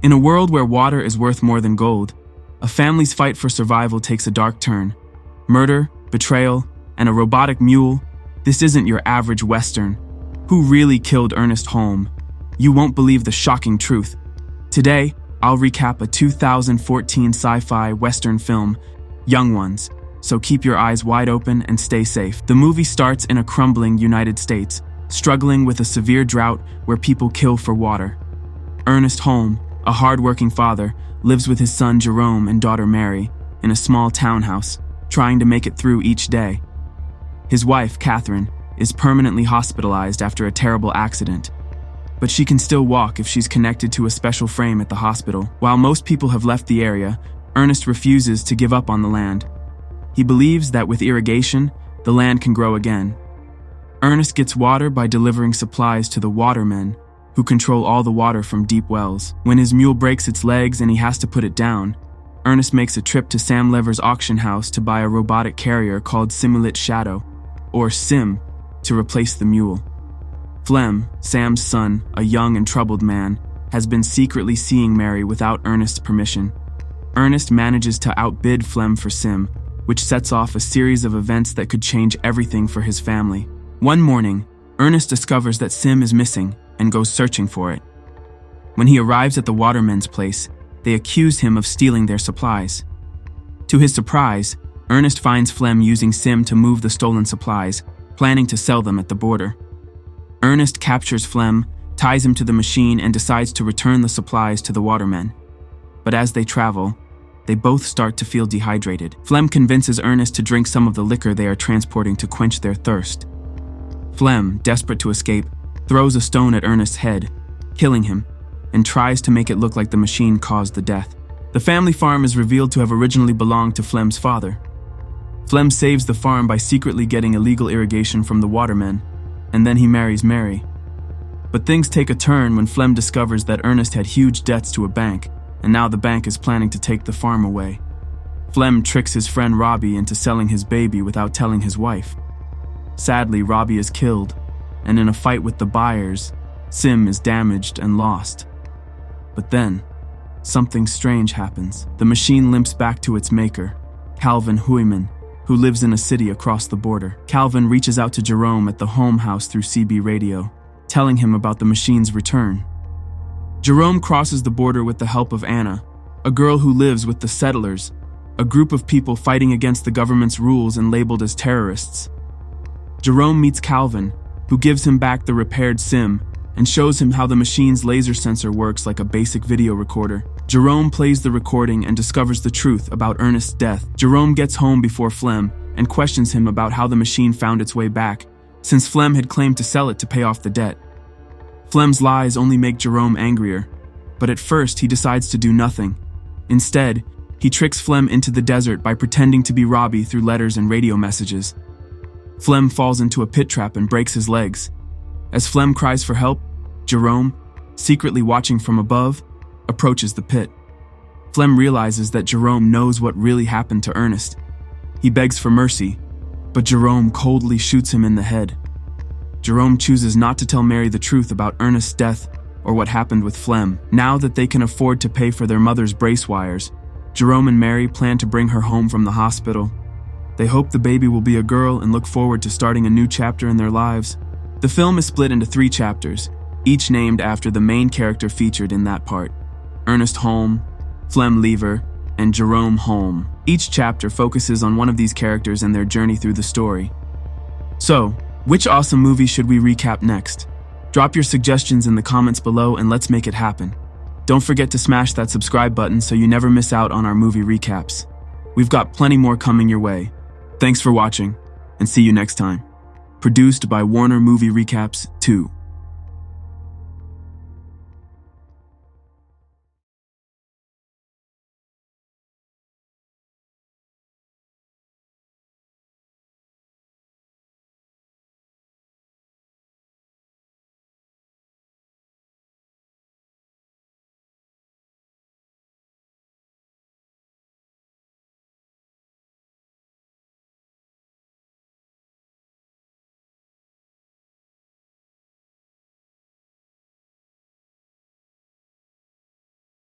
In a world where water is worth more than gold, a family's fight for survival takes a dark turn. Murder, betrayal, and a robotic mule. This isn't your average Western. Who really killed Ernest Holmes? You won't believe the shocking truth. Today, I'll recap a 2014 sci-fi Western film, Young Ones, so keep your eyes wide open and stay safe. The movie starts in a crumbling United States, struggling with a severe drought where people kill for water. Ernest Holmes, a hard-working father, lives with his son Jerome and daughter Mary in a small townhouse, trying to make it through each day. His wife, Catherine, is permanently hospitalized after a terrible accident, but she can still walk if she's connected to a special frame at the hospital. While most people have left the area, Ernest refuses to give up on the land. He believes that with irrigation, the land can grow again. Ernest gets water by delivering supplies to the watermen, who control all the water from deep wells. When his mule breaks its legs and he has to put it down, Ernest makes a trip to Sam Lever's auction house to buy a robotic carrier called Simulate Shadow, or Sim, to replace the mule. Flem, Sam's son, a young and troubled man, has been secretly seeing Mary without Ernest's permission. Ernest manages to outbid Flem for Sim, which sets off a series of events that could change everything for his family. One morning, Ernest discovers that Sim is missing and goes searching for it. When he arrives at the watermen's place, they accuse him of stealing their supplies. To his surprise, Ernest finds Flem using Sim to move the stolen supplies, planning to sell them at the border. Ernest captures Flem, ties him to the machine, and decides to return the supplies to the watermen. But as they travel, they both start to feel dehydrated. Flem convinces Ernest to drink some of the liquor they are transporting to quench their thirst. Flem, desperate to escape, throws a stone at Ernest's head, killing him, and tries to make it look like the machine caused the death. The family farm is revealed to have originally belonged to Flem's father. Flem saves the farm by secretly getting illegal irrigation from the watermen, and then he marries Mary. But things take a turn when Flem discovers that Ernest had huge debts to a bank, and now the bank is planning to take the farm away. Flem tricks his friend Robbie into selling his baby without telling his wife. Sadly, Robbie is killed, and in a fight with the buyers, Sim is damaged and lost. But then, something strange happens. The machine limps back to its maker, Calvin Huyman, who lives in a city across the border. Calvin reaches out to Jerome at the home house through CB radio, telling him about the machine's return. Jerome crosses the border with the help of Anna, a girl who lives with the settlers, a group of people fighting against the government's rules and labeled as terrorists. Jerome meets Calvin, who gives him back the repaired Sim and shows him how the machine's laser sensor works like a basic video recorder. Jerome plays the recording and discovers the truth about Ernest's death. Jerome gets home before Flem and questions him about how the machine found its way back, since Flem had claimed to sell it to pay off the debt. Flem's lies only make Jerome angrier, but at first he decides to do nothing. Instead, he tricks Flem into the desert by pretending to be Robbie through letters and radio messages. Flem falls into a pit trap and breaks his legs. As Flem cries for help, Jerome, secretly watching from above, approaches the pit. Flem realizes that Jerome knows what really happened to Ernest. He begs for mercy, but Jerome coldly shoots him in the head. Jerome chooses not to tell Mary the truth about Ernest's death or what happened with Flem. Now that they can afford to pay for their mother's brace wires, Jerome and Mary plan to bring her home from the hospital. They hope the baby will be a girl and look forward to starting a new chapter in their lives. The film is split into 3 chapters, each named after the main character featured in that part: Ernest Holmes, Flem Lever, and Jerome Holmes. Each chapter focuses on one of these characters and their journey through the story. So, which awesome movie should we recap next? Drop your suggestions in the comments below and let's make it happen. Don't forget to smash that subscribe button so you never miss out on our movie recaps. We've got plenty more coming your way. Thanks for watching, and see you next time. Produced by Warner Movie Recaps 2.